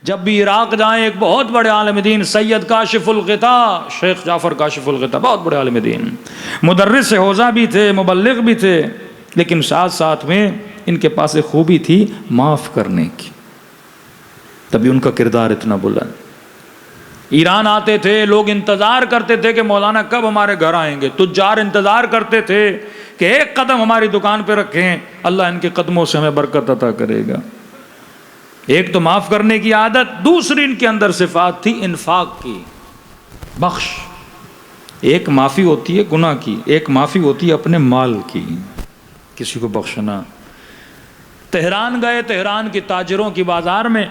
جب بھی عراق جائیں ایک بہت بڑے عالم دین سید کاشف الغطاء، شیخ جعفر کاشف الغطاء، بہت بڑے عالم دین، مدرس حوزہ بھی تھے، مبلغ بھی تھے، لیکن ساتھ ساتھ میں ان کے پاس ایک خوبی تھی معاف کرنے کی، تبھی ان کا کردار اتنا بلند۔ ایران آتے تھے، لوگ انتظار کرتے تھے کہ مولانا کب ہمارے گھر آئیں گے، تجار انتظار کرتے تھے کہ ایک قدم ہماری دکان پہ رکھیں، اللہ ان کے قدموں سے ہمیں برکت عطا کرے گا۔ ایک تو معاف کرنے کی عادت، دوسری ان کے اندر صفات تھی انفاق کی، بخش۔ ایک معافی ہوتی ہے گناہ کی، ایک معافی ہوتی ہے اپنے مال کی، کسی کو بخشنا۔ تہران گئے، تہران کی تاجروں کی بازار میں،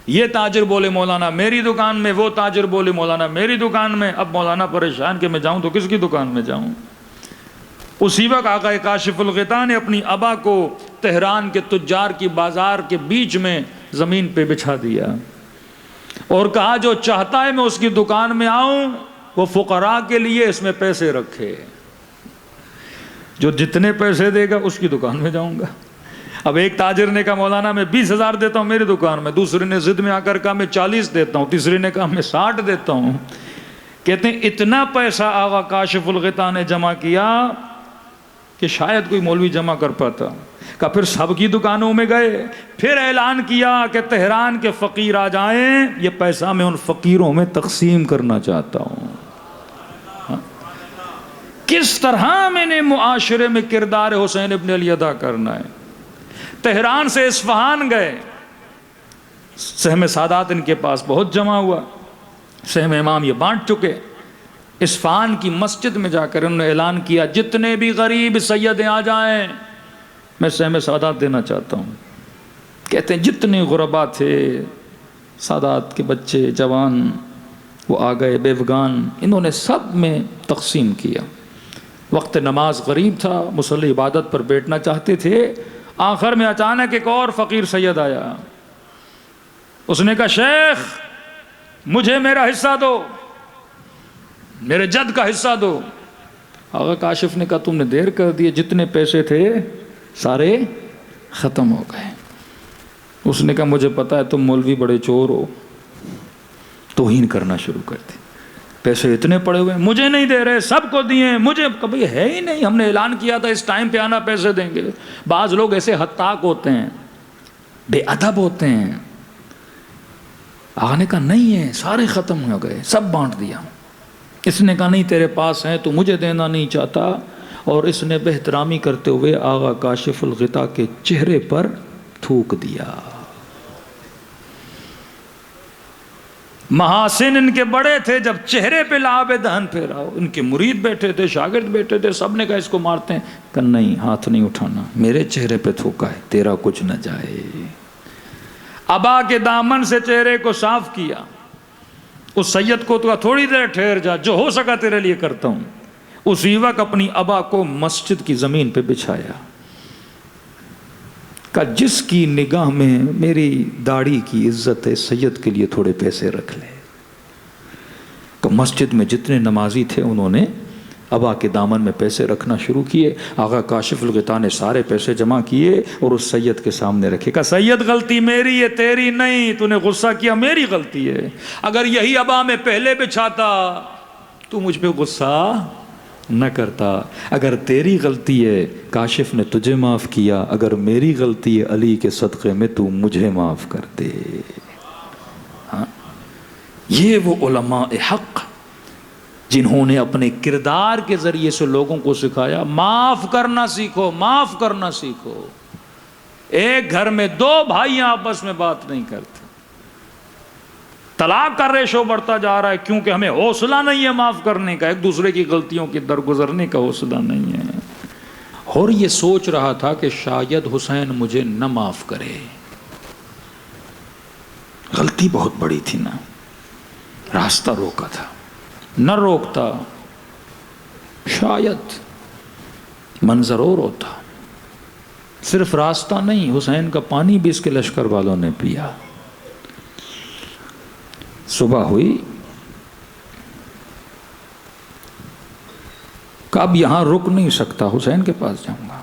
یہ تاجر بولے مولانا میری دکان میں، وہ تاجر بولے مولانا میری دکان میں۔ اب مولانا پریشان کہ میں جاؤں تو کس کی دکان میں جاؤں۔ اسی وقت آقا کاشف الغطاء نے اپنی ابا کو تہران کے تجار کی بازار کے بیچ میں زمین پہ بچھا دیا اور کہا جو چاہتا ہے میں اس کی دکان میں آؤں، وہ فقراء کے لیے اس میں پیسے رکھے، جو جتنے پیسے دے گا اس کی دکان میں جاؤں گا۔ اب ایک تاجر نے کہا مولانا میں 20,000 دیتا ہوں میری دکان میں، دوسرے نے ضد میں آ کر کہا میں 40 دیتا ہوں، تیسرے نے کہا میں 60 دیتا ہوں۔ کہتے ہیں اتنا پیسہ آقا کاشف الغطاء نے جمع کیا کہ شاید کوئی مولوی جمع کر پاتا۔ کہ پھر سب کی دکانوں میں گئے، پھر اعلان کیا کہ تہران کے فقیر آ جائیں، یہ پیسہ میں ان فقیروں میں تقسیم کرنا چاہتا ہوں۔ کس طرح میں نے معاشرے میں کردار حسین ابن علی ادا کرنا ہے۔ تہران سے اصفہان گئے، سہم سادات ان کے پاس بہت جمع ہوا، سہم امام یہ بانٹ چکے۔ اصفہان کی مسجد میں جا کر انہوں نے اعلان کیا جتنے بھی غریب سیدیں آ جائیں میں سہم سادات دینا چاہتا ہوں۔ کہتے ہیں جتنے غربا تھے، سادات کے بچے جوان، وہ آ گئے، بیوگان، انہوں نے سب میں تقسیم کیا۔ وقت نماز قریب تھا، مصلی عبادت پر بیٹھنا چاہتے تھے، آخر میں اچانک ایک اور فقیر سید آیا، اس نے کہا شیخ مجھے میرا حصہ دو، میرے جد کا حصہ دو۔ آقا کاشف نے کہا تم نے دیر کر دی، جتنے پیسے تھے سارے ختم ہو گئے۔ اس نے کہا مجھے پتا ہے تم مولوی بڑے چور ہو، توہین کرنا شروع کر دی، پیسے اتنے پڑے ہوئے مجھے نہیں دے رہے، سب کو دیے، مجھے کبھی ہے ہی نہیں، ہم نے اعلان کیا تھا اس ٹائم پہ آنا پیسے دیں گے۔ بعض لوگ ایسے ہتاک ہوتے ہیں، بے ادب ہوتے ہیں۔ آقا نے کہا نہیں ہے، سارے ختم ہو گئے، سب بانٹ دیا۔ اس نے کہا نہیں تیرے پاس ہیں، تو مجھے دینا نہیں چاہتا، اور اس نے بے احترامی کرتے ہوئے آقا کاشف الغطاء کے چہرے پر تھوک دیا۔ محاسن ان کے بڑے تھے، جب چہرے پہ لعاب دہن پھیرا، ان کے مرید بیٹھے تھے، شاگرد بیٹھے تھے، سب نے کہا اس کو مارتے ہیں، کہ نہیں ہاتھ نہیں اٹھانا، میرے چہرے پہ تھوکا ہے، تیرا کچھ نہ جائے۔ ابا کے دامن سے چہرے کو صاف کیا، اس سید کو تو تھوڑی دیر ٹھہر جا، جو ہو سکا تیرے لیے کرتا ہوں۔ اسی وقت اپنی ابا کو مسجد کی زمین پہ بچھایا، کہ جس کی نگاہ میں میری داڑھی کی عزت ہے، سید کے لیے تھوڑے پیسے رکھ لے۔ کہ مسجد میں جتنے نمازی تھے انہوں نے ابا کے دامن میں پیسے رکھنا شروع کیے۔ آقا کاشف الغطاء نے سارے پیسے جمع کیے اور اس سید کے سامنے رکھے، کہا سید غلطی میری ہے، تیری نہیں، تو نے غصہ کیا میری غلطی ہے، اگر یہی ابا میں پہلے بچھاتا تو مجھ پہ غصہ نہ کرتا، اگر تیری غلطی ہے کاشف نے تجھے معاف کیا، اگر میری غلطی ہے علی کے صدقے میں تو مجھے معاف کر دے۔ ہاں، یہ وہ علماء حق جنہوں نے اپنے کردار کے ذریعے سے لوگوں کو سکھایا معاف کرنا سیکھو، معاف کرنا سیکھو۔ ایک گھر میں دو بھائی آپس میں بات نہیں کرتے، طلاق کا ریشو بڑھتا جا رہا ہے کیونکہ ہمیں حوصلہ نہیں ہے معاف کرنے کا، ایک دوسرے کی غلطیوں کی درگزرنے کا حوصلہ نہیں ہے۔ اور یہ سوچ رہا تھا کہ شاید حسین مجھے نہ معاف کرے، غلطی بہت بڑی تھی نا، راستہ روکا تھا، نہ روکتا شاید منظر اور ہوتا۔ صرف راستہ نہیں، حسین کا پانی بھی اس کے لشکر والوں نے پیا۔ صبح ہوئی، کہ اب یہاں رک نہیں سکتا، حسین کے پاس جاؤں گا۔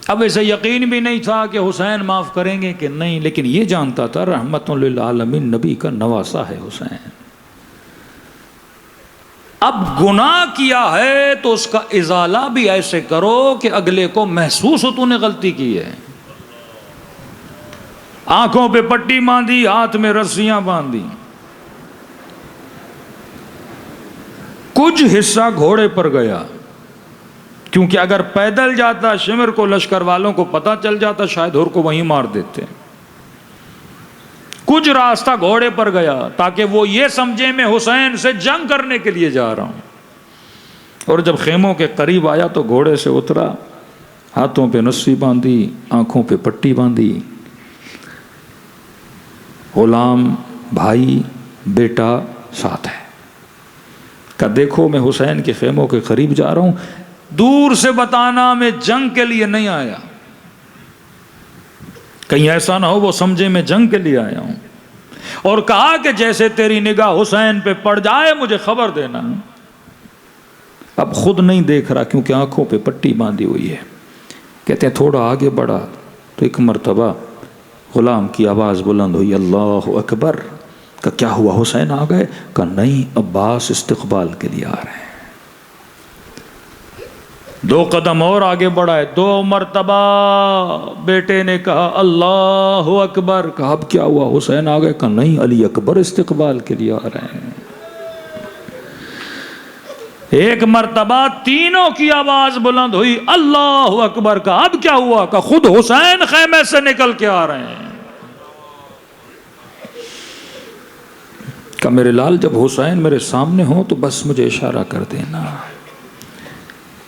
اب اسے یقین بھی نہیں تھا کہ حسین معاف کریں گے کہ نہیں، لیکن یہ جانتا تھا رحمت للعالمین نبی کا نواسا ہے حسین۔ اب گناہ کیا ہے تو اس کا ازالہ بھی ایسے کرو کہ اگلے کو محسوس ہو تو نے غلطی کی ہے۔ آنکھوں پہ پٹی باندھی، ہاتھ میں رسیاں باندھی، کچھ حصہ گھوڑے پر گیا، کیونکہ اگر پیدل جاتا شمر کو لشکر والوں کو پتہ چل جاتا شاید ہور کو وہیں مار دیتے۔ کچھ راستہ گھوڑے پر گیا تاکہ وہ یہ سمجھے میں حسین سے جنگ کرنے کے لیے جا رہا ہوں، اور جب خیموں کے قریب آیا تو گھوڑے سے اترا، ہاتھوں پہ رسی باندھی، آنکھوں پہ پٹی باندھی، غلام بھائی بیٹا ساتھ ہے، کہ دیکھو میں حسین کے خیموں کے قریب جا رہا ہوں، دور سے بتانا میں جنگ کے لیے نہیں آیا، کہیں ایسا نہ ہو وہ سمجھے میں جنگ کے لیے آیا ہوں، اور کہا کہ جیسے تیری نگاہ حسین پہ پڑ جائے مجھے خبر دینا۔ اب خود نہیں دیکھ رہا کیونکہ آنکھوں پہ پٹی باندھی ہوئی ہے۔ کہتے ہیں تھوڑا آگے بڑھا تو ایک مرتبہ غلام کی آواز بلند ہوئی، اللہ اکبر، کہ کیا ہوا حسین آ گئے؟ کہ نہیں، عباس استقبال کے لیے آ رہے ہیں۔ دو قدم اور آگے بڑھا ہے، دو مرتبہ بیٹے نے کہا اللہ اکبر، کہا اب کیا ہوا حسین آ گئے؟ کہ نہیں، علی اکبر استقبال کے لیے آ رہے ہیں۔ ایک مرتبہ تینوں کی آواز بلند ہوئی اللہ اکبر، کہا اب کیا ہوا؟ کہ خود حسین خیمے سے نکل کے آ رہے ہیں۔ کہ میرے لال جب حسین میرے سامنے ہوں تو بس مجھے اشارہ کر دینا،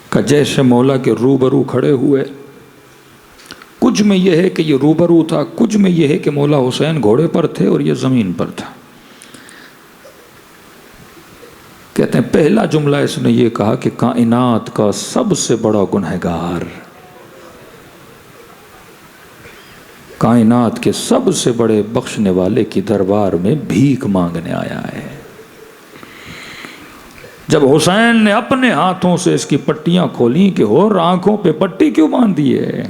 کہ جیسے مولا کے روبرو کھڑے ہوئے۔ کچھ میں یہ ہے کہ یہ روبرو تھا، کچھ میں یہ ہے کہ مولا حسین گھوڑے پر تھے اور یہ زمین پر تھا۔ کہتے ہیں پہلا جملہ اس نے یہ کہا کہ کائنات کا سب سے بڑا گنہگار، کائنات کے سب سے بڑے بخشنے والے کی دربار میں بھیک مانگنے آیا ہے۔ جب حسین نے اپنے ہاتھوں سے اس کی پٹیاں کھولیں کہ اور آنکھوں پہ پٹی کیوں باندھی ہے؟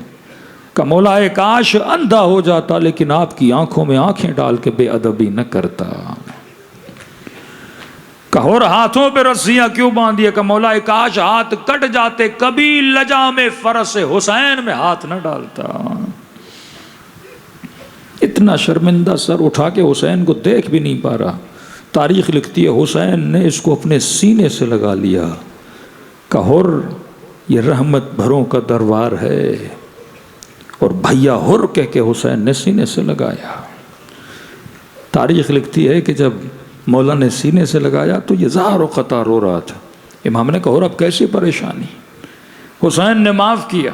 کہ مولا کاش اندھا ہو جاتا لیکن آپ کی آنکھوں میں آنکھیں ڈال کے بے ادبی نہ کرتا۔ کہ اور ہاتھوں پہ رسیاں کیوں باندھی ہے؟ کہ مولا کاش ہاتھ کٹ جاتے، کبھی لجام فرس حسین میں ہاتھ نہ ڈالتا۔ اتنا شرمندہ سر اٹھا کے حسین کو دیکھ بھی نہیں پا رہا۔ تاریخ لکھتی ہے حسین نے اس کو اپنے سینے سے لگا لیا، کہ ہر یہ رحمت بھروں کا دربار ہے، اور بھیا ہر کہہ کے حسین نے سینے سے لگایا۔ تاریخ لکھتی ہے کہ جب مولا نے سینے سے لگایا تو یہ زار و قطار رو رہا تھا۔ امام نے کہا اور اب کیسی پریشانی؟ حسین نے معاف کیا،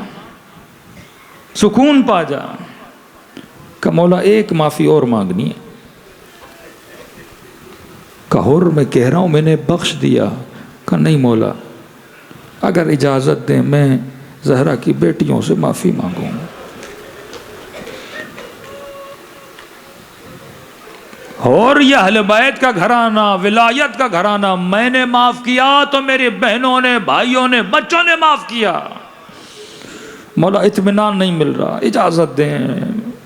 سکون پا جا۔ کہ مولا ایک معافی اور مانگنی ہے۔ کہ اور میں کہہ رہا ہوں میں نے بخش دیا۔ کہ نہیں مولا، اگر اجازت دیں میں زہرا کی بیٹیوں سے معافی مانگوں۔ اور یہ اہل بیت کا گھرانہ، ولایت کا گھرانہ میں نے معاف کیا تو میری بہنوں نے، بھائیوں نے، بچوں نے معاف کیا۔ مولا اطمینان نہیں مل رہا، اجازت دیں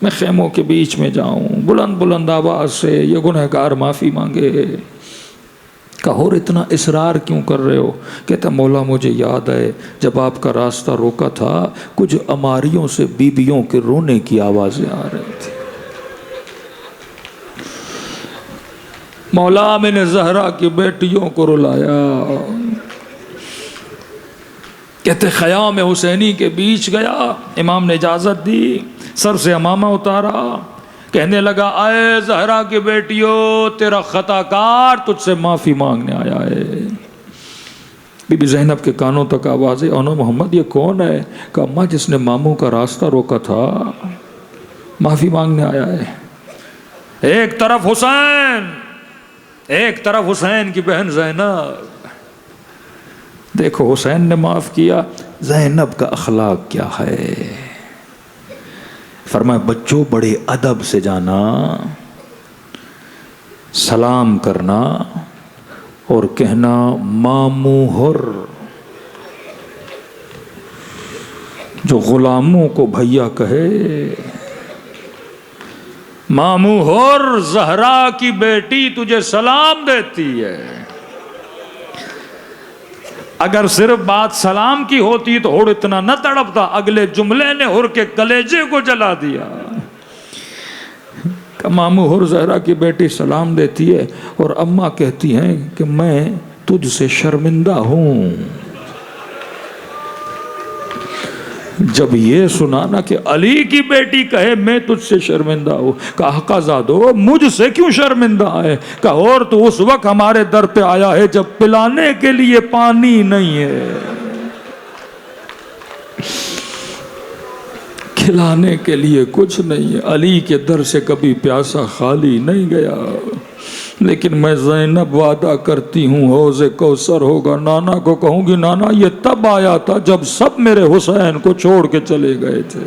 میں خیموں کے بیچ میں جاؤں، بلند بلند آواز سے یہ گنہگار معافی مانگے۔ کہ اور اتنا اصرار کیوں کر رہے ہو؟ کہتا مولا مجھے یاد ہے جب آپ کا راستہ روکا تھا کچھ اماریوں سے بیبیوں کے رونے کی آوازیں آ رہی تھی۔ مولا میں نے زہرا کی بیٹیوں کو رلایا۔ کہتے خیام حسینی کے بیچ گیا، امام نے اجازت دی، سر سے عمامہ اتارا، کہنے لگا اے زہرا کی بیٹیوں تیرا خطا کار تجھ سے معافی مانگنے آیا ہے۔ بی بی زینب کے کانوں تک آواز ہے انو محمد یہ کون ہے؟ کہ اماں جس نے ماموں کا راستہ روکا تھا معافی مانگنے آیا ہے۔ ایک طرف حسین، ایک طرف حسین کی بہن زینب۔ دیکھو حسین نے معاف کیا، زینب کا اخلاق کیا ہے۔ فرمایا بچوں بڑے ادب سے جانا، سلام کرنا اور کہنا ماموں ہر، جو غلاموں کو بھیا کہے. ماموں ہور زہرا کی بیٹی تجھے سلام دیتی ہے. اگر صرف بات سلام کی ہوتی تو ہور اتنا نہ تڑپتا. اگلے جملے نے ہور کے کلیجے کو جلا دیا. کہ ماموں ہور زہرا کی بیٹی سلام دیتی ہے اور اماں کہتی ہیں کہ میں تجھ سے شرمندہ ہوں. جب یہ سنا نا کہ علی کی بیٹی کہے میں تجھ سے شرمندہ ہوں, کہا آقا زادو مجھ سے کیوں شرمندہ ہے؟ کہا اور تو اس وقت ہمارے در پہ آیا ہے جب پلانے کے لیے پانی نہیں ہے, کھلانے کے لیے کچھ نہیں ہے. علی کے در سے کبھی پیاسا خالی نہیں گیا. لیکن میں زینب وعدہ کرتی ہوں حوض کوثر ہوگا. نانا کو کہوں گی نانا یہ تب آیا تھا جب سب میرے حسین کو چھوڑ کے چلے گئے تھے.